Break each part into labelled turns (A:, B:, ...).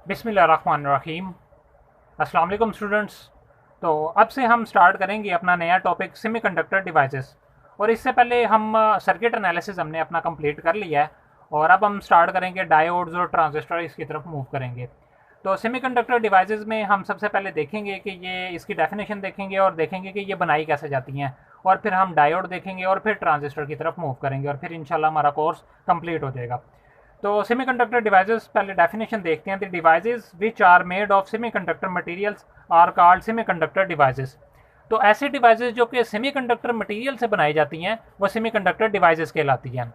A: बिस्मिल्लाहिर्रहमानिर्रहीम। अस्सलाम वालेकुम स्टूडेंट्स। तो अब से हम स्टार्ट करेंगे अपना नया टॉपिक सेमीकंडक्टर डिवाइसेस। और इससे पहले हम सर्किट एनालिसिस हमने अपना कंप्लीट कर लिया है और अब हम स्टार्ट करेंगे डायोड्स और ट्रांजिस्टर इसकी तरफ मूव करेंगे। तो सेमीकंडक्टर डिवाइसेस में हम सबसे पहले देखेंगे कि ये इसकी डेफिनेशन देखेंगे और देखेंगे कि ये बनाई कैसे जाती हैं, और फिर हम डायोड देखेंगे और फिर ट्रांजिस्टर की तरफ मूव करेंगे और फिर इंशाल्लाह हमारा कोर्स कंप्लीट हो जाएगा। तो सेमीकंडक्टर डिवाइसेस पहले डेफिनेशन देखते हैं। The devices which are made of semiconductor materials are called semiconductor devices. तो ऐसे डिवाइसेस जो कि सेमीकंडक्टर मटेरियल से बनाई जाती हैं वो सेमीकंडक्टर डिवाइसेस कहलाती हैं।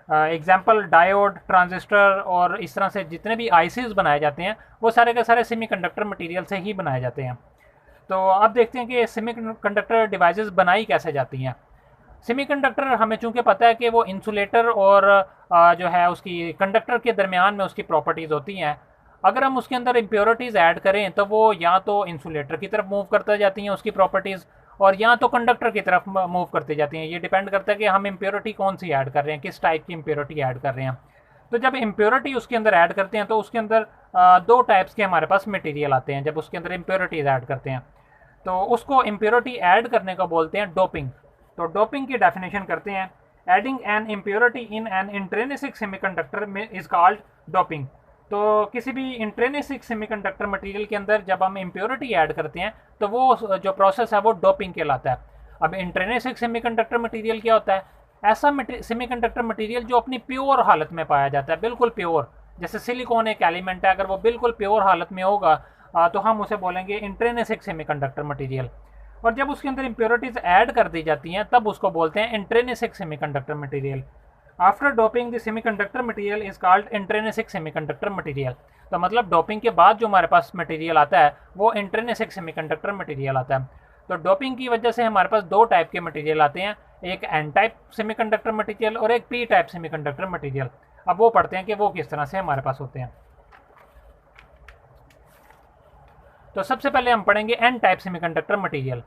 A: एग्जांपल डायोड, ट्रांजिस्टर और इस तरह से जितने भी आईसीज बनाए जाते हैं वो सारे के सारे सेमीकंडक्टर मटेरियल से ही बनाए जाते हैं। तो अब देखते हैं कि सेमीकंडक्टर डिवाइसेस बनाई कैसे जाती हैं। सेमीकंडक्टर हमें चूंकि पता है कि वो इंसुलेटर और जो है उसकी कंडक्टर के दरमियान में उसकी प्रॉपर्टीज़ होती हैं। अगर हम उसके अंदर इम्प्योरिटीज़ ऐड करें तो वो या तो इंसुलेटर की तरफ मूव करते जाती हैं उसकी प्रॉपर्टीज़, और या तो कंडक्टर की तरफ मूव करती जाती हैं। ये डिपेंड करता है कि हम इम्प्योरिटी कौन सी ऐड कर रहे हैं, किस टाइप की इम्प्योरिटी ऐड कर रहे हैं। तो जब इम्प्योरिटी उसके अंदर ऐड करते हैं तो उसके अंदर दो टाइप्स के हमारे पास मटेरियल आते हैं। जब उसके अंदर इम्प्योरिटीज़ ऐड करते हैं तो उसको इम्प्योरिटी ऐड करने को बोलते हैं डोपिंग। तो डोपिंग की डेफिनेशन करते हैं। Adding N impurity in an intrinsic semiconductor में इज कॉल्ड डोपिंग। तो किसी भी इंट्रिंसिक सेमीकंडक्टर मटेरियल के अंदर जब हम इम्प्योरिटी ऐड करते हैं तो वो जो प्रोसेस है वो डोपिंग कहलाता है। अब इंट्रिंसिक सेमीकंडक्टर मटेरियल क्या होता है? ऐसा सेमीकंडक्टर मटेरियल जो अपनी प्योर हालत में पाया जाता है, बिल्कुल प्योर। जैसे सिलिकॉन एक एलिमेंट है, अगर वो बिल्कुल प्योर हालत में होगा तो हम उसे बोलेंगे इंट्रिंसिक सेमीकंडक्टर मटेरियल। और जब उसके अंदर इम्प्योरिटीज ऐड कर दी जाती हैं तब उसको बोलते हैं intrinsic semiconductor material. After doping the semiconductor material is called intrinsic semiconductor material. तो मतलब डोपिंग के बाद जो हमारे पास मटेरियल आता है वो इंट्रिंसिक सेमीकंडक्टर मटेरियल आता है। तो डोपिंग की वजह से हमारे पास दो टाइप के मटेरियल आते हैं, एक एन टाइप सेमीकंडक्टर मटेरियल और एक पी टाइप सेमीकंडक्टर मटेरियल। अब वो पढ़ते हैं कि वो किस तरह से हमारे पास होते हैं। तो सबसे पहले हम पढ़ेंगे एन टाइप सेमीकंडक्टर मटेरियल।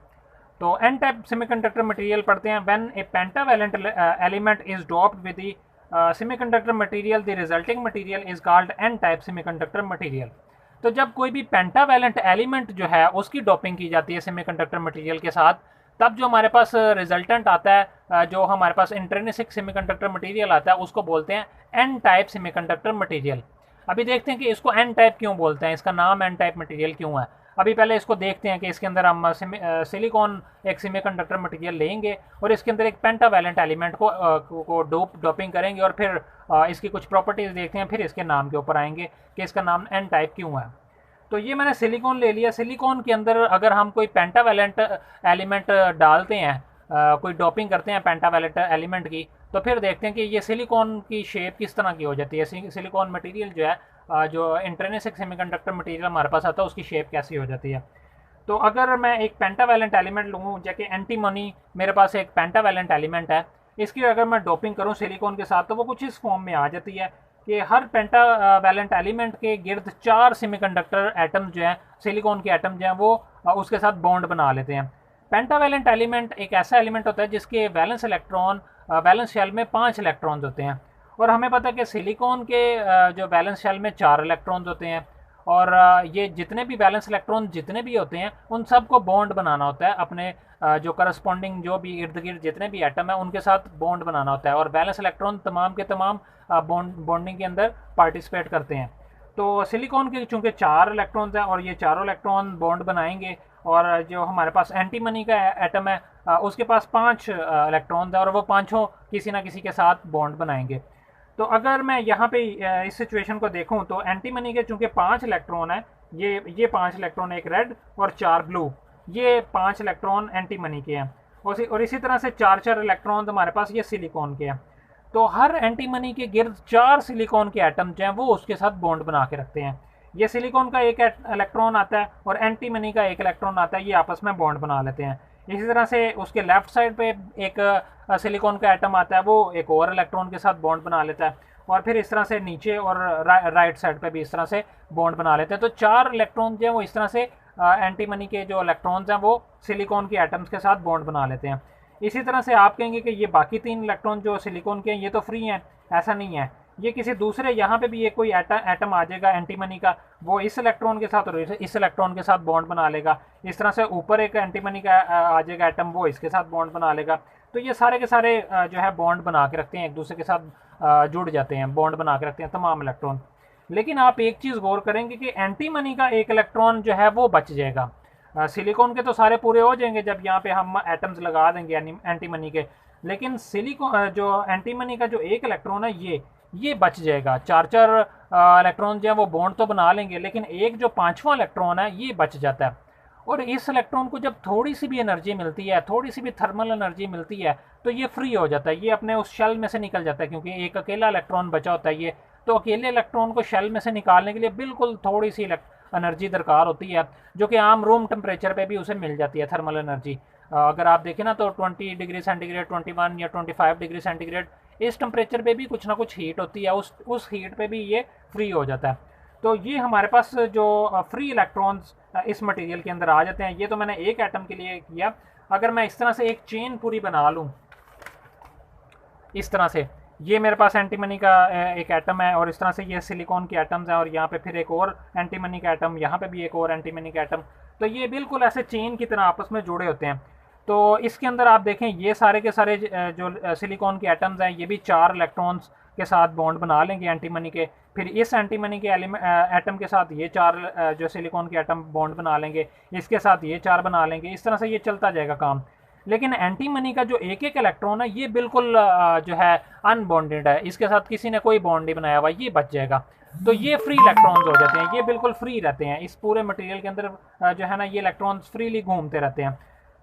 A: तो एन टाइप सेमीकंडक्टर मटेरियल पढ़ते हैं। When A pentavalent element is doped with the semiconductor material the resulting material is called an type semiconductor material. तो जब कोई भी पेंटावैलेंट एलिमेंट जो है उसकी डॉपिंग की जाती है सेमीकंडक्टर मटेरियल के साथ, तब जो हमारे पास रिजल्टेंट आता है, जो हमारे पास इंट्रिंसिक सेमीकंडक्टर मटेरियल आता है, उसको बोलते हैं एन टाइप सेमीकंडक्टर मटेरियल। अभी देखते हैं कि इसको एन टाइप क्यों बोलते हैं, इसका नाम एन टाइप मटेरियल क्यों है। अभी पहले इसको देखते हैं कि इसके अंदर हम सिलिकॉन एक सेमीकंडक्टर मटेरियल लेंगे और इसके अंदर एक पेंटावैलेंट एलिमेंट को डोपिंग करेंगे और फिर इसकी कुछ प्रॉपर्टीज़ देखते हैं, फिर इसके नाम के ऊपर आएंगे कि इसका नाम एन टाइप क्यों है। तो ये मैंने सिलिकॉन ले लिया। सिलिकॉन के अंदर अगर हम कोई पेंटावैलेंट एलिमेंट डालते हैं, कोई डोपिंग करते हैं पेंटावैलेंट एलिमेंट की, तो फिर देखते हैं कि ये सिलिकॉन की शेप किस तरह की हो जाती है। सिलिकॉन मटेरियल जो है, जो इंट्रिंसिक सेमीकंडक्टर मटेरियल हमारे पास आता है, उसकी शेप कैसी हो जाती है। तो अगर मैं एक पेंटावैलेंट एलिमेंट लूँ, जैसे एंटीमनी, मेरे पास एक पेंटावैलेंट एलिमेंट है, इसकी अगर मैं डोपिंग करूँ सिलिकॉन के साथ तो वो कुछ इस फॉर्म में आ जाती है कि हर पेंटावैलेंट एलिमेंट के गिर्द चार सेमीकंडक्टर एटम जो हैं, सिलिकॉन के एटम जो हैं, वो उसके साथ बॉन्ड बना लेते हैं। पेंटावैलेंट एलिमेंट एक ऐसा एलिमेंट होता है जिसके वैलेंस इलेक्ट्रॉन, वैलेंस शेल में 5 इलेक्ट्रॉन्स होते हैं। और हमें पता है कि सिलिकॉन के जो वैलेंस शेल में 4 इलेक्ट्रॉन्स होते हैं। और ये जितने भी वैलेंस इलेक्ट्रॉन जितने भी होते हैं उन सबको बॉन्ड बनाना होता है अपने जो करस्पॉन्डिंग जो भी इर्द गिर्द जितने भी एटम है उनके साथ बॉन्ड बनाना होता है। और वैलेंस इलेक्ट्रॉन तमाम के तमाम बॉन्डिंग के अंदर पार्टिसिपेट करते हैं। तो सिलिकॉन के चूँकि 4 इलेक्ट्रॉन्स हैं और ये चारों इलेक्ट्रॉन बॉन्ड बनाएंगे, और जो हमारे पास एंटीमनी का एटम है उसके पास 5 इलेक्ट्रॉन्स हैं और वो पाँचों किसी ना किसी के साथ बॉन्ड बनाएंगे। तो अगर मैं यहाँ पे इस सिचुएशन को देखूँ तो एंटीमनी के चूँकि 5 इलेक्ट्रॉन है, ये 5 इलेक्ट्रॉन, एक रेड और 4 ब्लू, ये 5 इलेक्ट्रॉन एंटीमनी के हैं। और इसी तरह से 4 इलेक्ट्रॉन हमारे पास ये सिलिकॉन के हैं। तो हर एंटीमनी के गिर्द 4 सिलिकॉन के एटम जो हैं वो उसके साथ बॉन्ड बना के रखते हैं। ये सिलिकॉन का एक इलेक्ट्रॉन आता है और एंटीमनी का एक इलेक्ट्रॉन आता है, ये आपस में बॉन्ड बना लेते हैं। इसी तरह से उसके लेफ्ट साइड पे एक सिलिकॉन का एटम आता है, वो एक और इलेक्ट्रॉन के साथ बॉन्ड बना लेता है। और फिर इस तरह से नीचे और राइट साइड पे भी इस तरह से बॉन्ड बना लेते हैं। तो 4 इलेक्ट्रॉन जो है वो इस तरह से एंटीमनी के जो इलेक्ट्रॉन्स हैं वो सिलिकॉन के एटम्स के साथ बॉन्ड बना लेते हैं। इसी तरह से आप कहेंगे कि ये बाकी 3 इलेक्ट्रॉन जो सिलिकॉन के हैं ये तो फ्री हैं, ऐसा नहीं है। ये किसी दूसरे, यहाँ पे भी ये कोई एटम आ जाएगा एंटीमनी का, वो इस इलेक्ट्रॉन के साथ और इस इलेक्ट्रॉन के साथ बॉन्ड बना लेगा। इस तरह से ऊपर एक एंटीमनी का आ जाएगा एटम, वो इसके साथ बॉन्ड बना लेगा। तो ये सारे के सारे जो है बॉन्ड बना के रखते हैं, एक दूसरे के साथ जुड़ जाते हैं, बॉन्ड बना के रखते हैं तमाम इलेक्ट्रॉन। लेकिन आप एक चीज़ गौर करेंगे कि एंटीमनी का एक इलेक्ट्रॉन जो है वो बच जाएगा। सिलिकॉन के तो सारे पूरे हो जाएंगे जब यहाँ पे हम एटम्स लगा देंगे एंटीमनी के, लेकिन सिलिकॉन जो एंटीमनी का जो एक इलेक्ट्रॉन है ये बच जाएगा। चार चार इलेक्ट्रॉन जो है वो बॉन्ड तो बना लेंगे, लेकिन एक जो पांचवा इलेक्ट्रॉन है ये बच जाता है। और इस इलेक्ट्रॉन को जब थोड़ी सी भी एनर्जी मिलती है, थोड़ी सी भी थर्मल एनर्जी मिलती है, तो ये फ्री हो जाता है, ये अपने उस शेल में से निकल जाता है, क्योंकि एक अकेला इलेक्ट्रॉन बचा होता है ये। तो अकेले इलेक्ट्रॉन को शेल में से निकालने के लिए बिल्कुल थोड़ी सी एनर्जी दरकार होती है, जो कि आम रूम टेम्परेचर पे भी उसे मिल जाती है थर्मल एनर्जी। अगर आप देखें ना तो 20 डिग्री सेंटीग्रेड, 21 या 25 डिग्री सेंटीग्रेड, इस टेम्परेचर पे भी कुछ ना कुछ हीट होती है, उस हीट पे भी ये फ्री हो जाता है। तो ये हमारे पास जो फ्री इलेक्ट्रॉन्स इस मटेरियल के अंदर आ जाते हैं। ये तो मैंने एक एटम के लिए किया। अगर मैं इस तरह से एक चेन पूरी बना लूँ, इस तरह से, ये मेरे पास एंटीमनी का एक एटम है, और इस तरह से ये सिलिकॉन के एटम्स हैं, और यहाँ पे फिर एक और एंटीमनी का एटम, यहाँ पे भी एक और एंटीमनी का एटम। तो ये बिल्कुल ऐसे चेन की तरह आपस में जुड़े होते हैं। तो इसके अंदर आप देखें ये सारे के सारे जो सिलिकॉन के एटम्स हैं, ये भी 4 इलेक्ट्रॉन्स के साथ बॉन्ड बना लेंगे एंटीमनी के। फिर इस एंटीमनी के एटम के साथ ये 4 जो सिलिकॉन के एटम बॉन्ड बना लेंगे, इसके साथ ये 4 बना लेंगे। इस तरह से ये चलता जाएगा काम। लेकिन एंटीमनी का जो एक एक इलेक्ट्रॉन है ये बिल्कुल जो है अनबॉन्डेड है, इसके साथ किसी ने कोई बॉन्ड नहीं बनाया हुआ, ये बच जाएगा। तो ये फ्री इलेक्ट्रॉन्स हो जाते हैं, ये बिल्कुल फ्री रहते हैं। इस पूरे मटेरियल के अंदर जो है ना ये इलेक्ट्रॉन्स फ्रीली घूमते रहते हैं।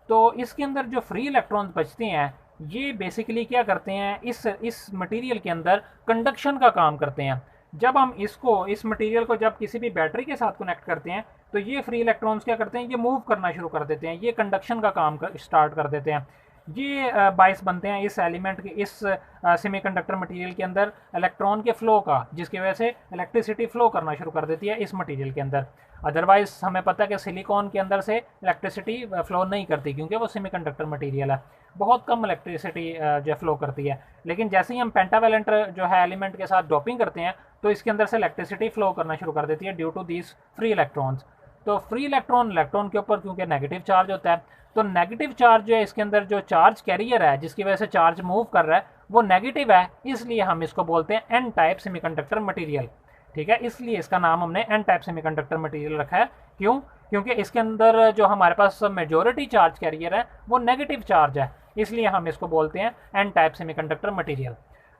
A: तो इसके अंदर जो फ्री इलेक्ट्रॉन्स बचते हैं ये बेसिकली क्या करते हैं, इस मटेरियल के अंदर कंडक्शन का काम करते हैं। जब हम इस मटेरियल को जब किसी भी बैटरी के साथ कनेक्ट करते हैं, तो ये फ्री इलेक्ट्रॉन्स क्या करते हैं, ये मूव करना शुरू कर देते हैं, ये कंडक्शन का काम स्टार्ट कर देते हैं। ये बाइस बनते हैं इस एलिमेंट के, इस सेमीकंडक्टर मटेरियल के अंदर इलेक्ट्रॉन के फ्लो का, जिसकी वजह से इलेक्ट्रिसिटी फ्लो करना शुरू कर देती है इस मटेरियल के अंदर। अदरवाइज हमें पता है कि सिलिकॉन के अंदर से इलेक्ट्रिसिटी फ्लो नहीं करती, क्योंकि वो सेमीकंडक्टर मटेरियल है, बहुत कम इलेक्ट्रिसिटी जो फ्लो करती है। लेकिन जैसे ही हम पेंटावेलेंट जो है एलिमेंट के साथ डोपिंग करते हैं, तो इसके अंदर से इलेक्ट्रिसिटी फ्लो करना शुरू कर देती है due to these free electrons. तो फ्री इलेक्ट्रॉन के ऊपर क्योंकि नेगेटिव चार्ज होता है, तो नेगेटिव चार्ज जो है इसके अंदर जो चार्ज कैरियर है, जिसकी वजह से चार्ज मूव कर रहा है, वो नेगेटिव है, इसलिए हम इसको बोलते हैं एन टाइप सेमीकंडक्टर मटेरियल। ठीक है, इसलिए इसका नाम हमने एन टाइप सेमीकंडक्टर मटेरियल रखा है। क्यों? क्योंकि इसके अंदर जो हमारे पास मेजॉरिटी चार्ज कैरियर है वो नेगेटिव चार्ज है, इसलिए हम इसको बोलते हैं एन टाइप सेमीकंडक्टर मटेरियल।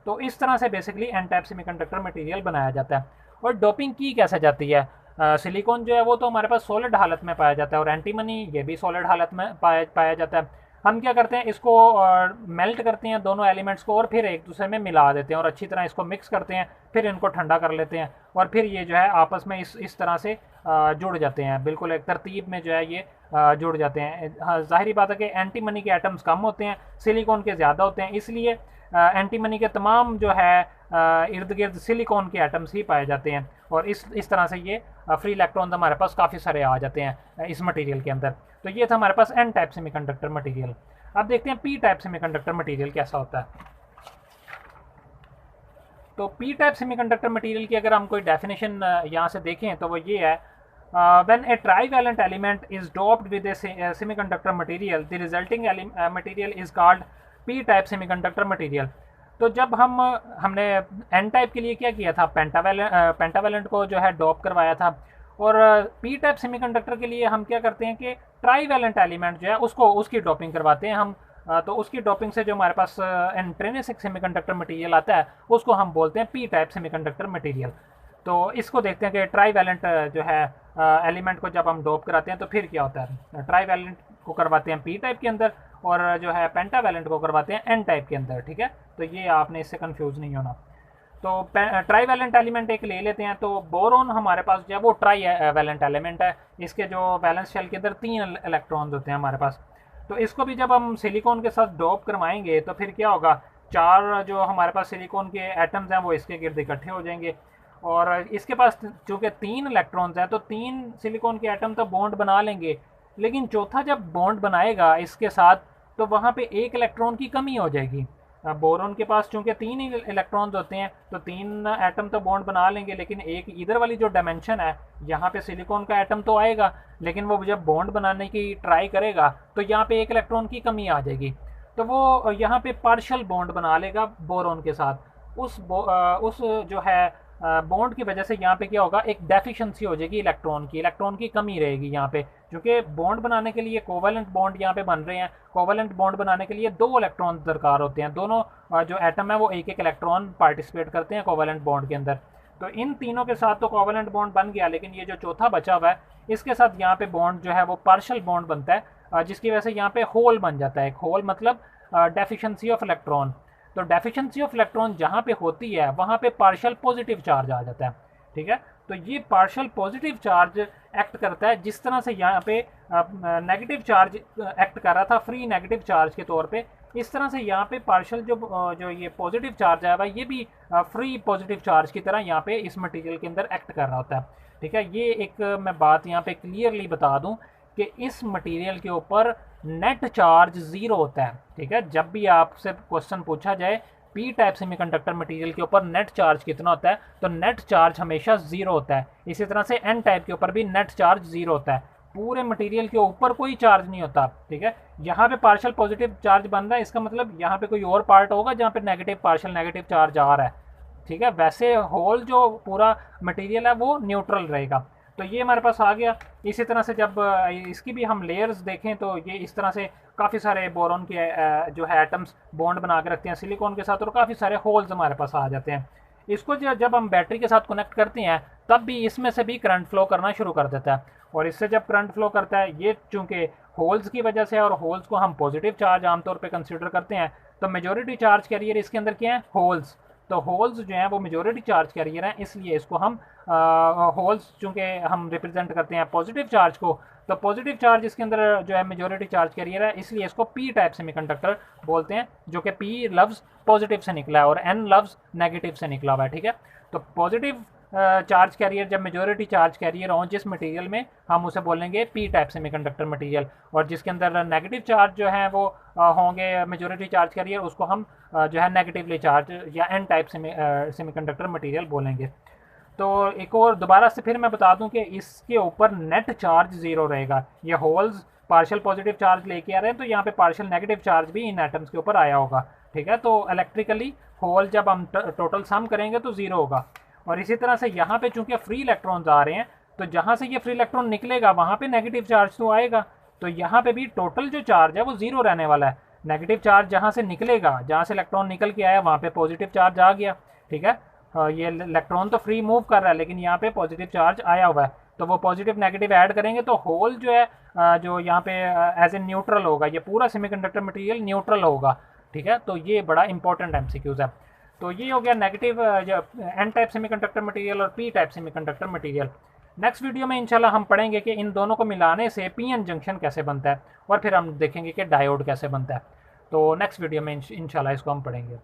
A: तो इस तरह से basically N type semiconductor material बनाया जाता है। और डोपिंग की कैसे जाती है? सिलिकॉन जो है वो तो हमारे पास सॉलिड हालत में पाया जाता है, और एंटीमनी ये भी सॉलिड हालत में पाया जाता है। हम क्या करते हैं, इसको मेल्ट करते हैं दोनों एलिमेंट्स को, और फिर एक दूसरे में मिला देते हैं, और अच्छी तरह इसको मिक्स करते हैं, फिर इनको ठंडा कर लेते हैं, और फिर ये जो है आपस में इस तरह से जुड़ जाते हैं, बिल्कुल एक तरतीब में जो है ये जुड़ जाते हैं। हाँ, ज़ाहिरी बात है कि एंटीमनी के एटम्स कम होते हैं, सिलिकॉन के ज़्यादा होते हैं, इसलिए एंटीमनी के तमाम जो है इर्द गिर्द सिलिकॉन के एटम्स ही पाए जाते हैं, और इस तरह से ये फ्री इलेक्ट्रॉन हमारे पास काफ़ी सारे आ जाते हैं इस मटेरियल के अंदर। तो ये था हमारे पास एन टाइप सेमीकंडक्टर मटेरियल। अब देखते हैं पी टाइप सेमीकंडक्टर मटेरियल कैसा होता है। तो पी टाइप सेमीकंडक्टर मटेरियल की अगर हम कोई डेफिनेशन यहाँ से देखें तो वो ये है, when a trivalent element is doped with a semiconductor material, the resulting material is called p-type semiconductor material। तो जब हमने n टाइप के लिए क्या किया था, पेंटावेलेंट को जो है डॉप करवाया था, और पी टाइप सेमीकंडक्टर के लिए हम क्या करते हैं कि ट्राईवेलेंट एलिमेंट जो है उसकी डॉपिंग करवाते हैं हम। तो उसकी डॉपिंग से जो हमारे पास इंट्रिंसिक सेमीकंडक्टर मटेरियल आता है उसको हम बोलते हैं पी टाइप सेमीकंडक्टर मटेरियल। तो इसको देखते हैं कि ट्राईवेलेंट जो है एलिमेंट को जब हम डोप कराते हैं तो फिर क्या होता है। ट्राईवेलेंट को करवाते हैं पी टाइप के अंदर, और जो है पेंटावेलेंट को करवाते हैं एन टाइप के अंदर। ठीक है, तो ये आपने इससे कंफ्यूज नहीं होना। तो ट्राईवेलेंट एलिमेंट एक ले लेते हैं। तो बोरोन हमारे पास जो है वो ट्राईवेलेंट एलिमेंट है, इसके जो वैलेंस शेल के अंदर 3 इलेक्ट्रॉन्स होते हैं हमारे पास। तो इसको भी जब हम सिलिकॉन के साथ डोप करवाएंगे तो फिर क्या होगा, 4 जो हमारे पास सिलिकॉन के एटम्स हैं वो इसके गिर्द इकट्ठे हो जाएंगे, और इसके पास चूँकि 3 इलेक्ट्रॉन्स हैं तो 3 सिलिकॉन के एटम तो बॉन्ड बना लेंगे, लेकिन चौथा जब बॉन्ड बनाएगा इसके साथ तो वहाँ पे 1 इलेक्ट्रॉन की कमी हो जाएगी। बोरोन के पास चूंकि 3 ही इलेक्ट्रॉन्स होते हैं तो 3 एटम तो बॉन्ड बना लेंगे, लेकिन एक इधर वाली जो डायमेंशन है यहाँ पे सिलिकॉन का एटम तो आएगा, लेकिन वो जब बॉन्ड बनाने की ट्राई करेगा तो यहाँ पे एक इलेक्ट्रॉन की कमी आ जाएगी, तो वो यहाँ पे पार्शियल बॉन्ड बना लेगा बोरोन के साथ। उस जो है बॉन्ड की वजह से यहाँ पे क्या होगा, एक डेफिशिएंसी हो जाएगी इलेक्ट्रॉन की कमी रहेगी यहाँ पे, क्योंकि बॉन्ड बनाने के लिए कोवेलेंट बॉन्ड यहाँ पे बन रहे हैं। कोवेलेंट बॉन्ड बनाने के लिए 2 इलेक्ट्रॉन दरकार होते हैं, दोनों जो एटम है वो एक एक इलेक्ट्रॉन पार्टिसिपेट करते हैं कोवेलेंट बॉन्ड के अंदर। तो इन तीनों के साथ तो कोवेलेंट बॉन्ड बन गया, लेकिन ये जो चौथा बचा हुआ है इसके साथ यहाँ पे बॉन्ड जो है वो पार्शियल बॉन्ड बनता है, जिसकी वजह से यहाँ पे होल बन जाता है। एक होल मतलब डेफिशिएंसी ऑफ इलेक्ट्रॉन। तो डेफिशिएंसी ऑफ इलेक्ट्रॉन जहाँ पे होती है वहाँ पे पार्शियल पॉजिटिव चार्ज आ जाता है, ठीक है। तो ये पार्शियल पॉजिटिव चार्ज एक्ट करता है, जिस तरह से यहाँ पे नेगेटिव चार्ज एक्ट कर रहा था फ्री नेगेटिव चार्ज के तौर पे, इस तरह से यहाँ पे पार्शियल जो ये पॉजिटिव चार्ज आया हुआ ये भी फ्री पॉजिटिव चार्ज की तरह यहाँ पे इस मटेरियल के अंदर एक्ट कर रहा होता है, ठीक है। ये एक मैं बात यहाँ पे क्लियरली बता दूँ कि इस मटेरियल के ऊपर नेट चार्ज 0 होता है, ठीक है। जब भी आपसे क्वेश्चन पूछा जाए पी टाइप सेमीकंडक्टर मटेरियल के ऊपर नेट चार्ज कितना होता है, तो नेट चार्ज हमेशा 0 होता है। इसी तरह से एन टाइप के ऊपर भी नेट चार्ज 0 होता है, पूरे मटेरियल के ऊपर कोई चार्ज नहीं होता, ठीक है। यहाँ पे पार्शियल पॉजिटिव चार्ज बन रहा है, इसका मतलब यहाँ पे कोई और पार्ट होगा जहाँ पे नेगेटिव पार्शियल नेगेटिव चार्ज आ रहा है, ठीक है। वैसे होल जो पूरा मटेरियल है वो न्यूट्रल रहेगा। तो ये हमारे पास आ गया। इसी तरह से जब इसकी भी हम लेयर्स देखें तो ये इस तरह से काफ़ी सारे बोरॉन के जो है एटम्स बॉन्ड बना के रखते हैं सिलिकॉन के साथ, और काफ़ी सारे होल्स हमारे पास आ जाते हैं। इसको जब हम बैटरी के साथ कनेक्ट करते हैं तब भी इसमें से भी करंट फ्लो करना शुरू कर देता है, और इससे जब करंट फ्लो करता है ये चूँकि होल्स की वजह से, और होल्स को हम पॉजिटिव चार्ज आमतौर पर कंसिडर करते हैं, तो मेजोरिटी चार्ज कैरियर इसके अंदर क्या है, होल्स। तो होल्स जो हैं वो मेजोरिटी चार्ज कैरियर हैं, इसलिए इसको हम होल्स चूँकि हम रिप्रेजेंट करते हैं पॉजिटिव चार्ज को, तो पॉजिटिव चार्ज इसके अंदर जो है मेजोरिटी चार्ज कैरियर है, इसलिए इसको पी टाइप सेमीकंडक्टर बोलते हैं, जो कि पी लफ्ज़ पॉजिटिव से निकला है और एन लफ्ज़ नेगेटिव से निकला हुआ है, ठीक है। तो पॉजिटिव चार्ज कैरियर जब मेजोरिटी चार्ज कैरियर हों जिस मटेरियल में, हम उसे बोलेंगे पी टाइप सेमीकंडक्टर मटेरियल, और जिसके अंदर नेगेटिव चार्ज जो है वो होंगे मेजोरिटी चार्ज कैरियर, उसको हम जो है नेगेटिवली चार्ज या एन टाइप सेमीकंडक्टर मटेरियल बोलेंगे। तो एक और दोबारा से फिर मैं बता दूं कि इसके ऊपर नेट चार्ज 0 रहेगा। ये होल्स पार्शियल पॉजिटिव चार्ज लेके आ रहे हैं, तो यहाँ पे पार्शियल नेगेटिव चार्ज भी इन एटम्स के ऊपर आया होगा, ठीक है। तो इलेक्ट्रिकली होल जब हम टोटल सम करेंगे तो 0 होगा। और इसी तरह से यहाँ पे चूंकि फ्री इलेक्ट्रॉन्स आ रहे हैं, तो जहाँ से ये फ्री इलेक्ट्रॉन निकलेगा वहाँ पे नेगेटिव चार्ज तो आएगा, तो यहाँ पे भी टोटल जो चार्ज है वो 0 रहने वाला है। नेगेटिव चार्ज जहाँ से निकलेगा, जहाँ से इलेक्ट्रॉन निकल के आया वहाँ पे पॉजिटिव चार्ज आ गया, ठीक है। ये इलेक्ट्रॉन तो फ्री मूव कर रहा है, लेकिन यहाँ पे पॉजिटिव चार्ज आया हुआ है, तो वो पॉजिटिव नेगेटिव ऐड करेंगे तो होल जो है जो यहाँ पे एज ए न्यूट्रल होगा, ये पूरा सेमीकंडक्टर मटेरियल न्यूट्रल होगा, ठीक है। तो ये बड़ा इंपॉर्टेंट एमसीक्यूज है। तो ये हो गया negative N type semiconductor material और P type semiconductor material. Next video में इंशाल्लाह हम पढ़ेंगे कि इन दोनों को मिलाने से पीएन जंक्शन कैसे बनता है, और फिर हम देखेंगे कि डायोड कैसे बनता है। तो नेक्स्ट वीडियो में इंशाल्लाह इसको हम पढ़ेंगे।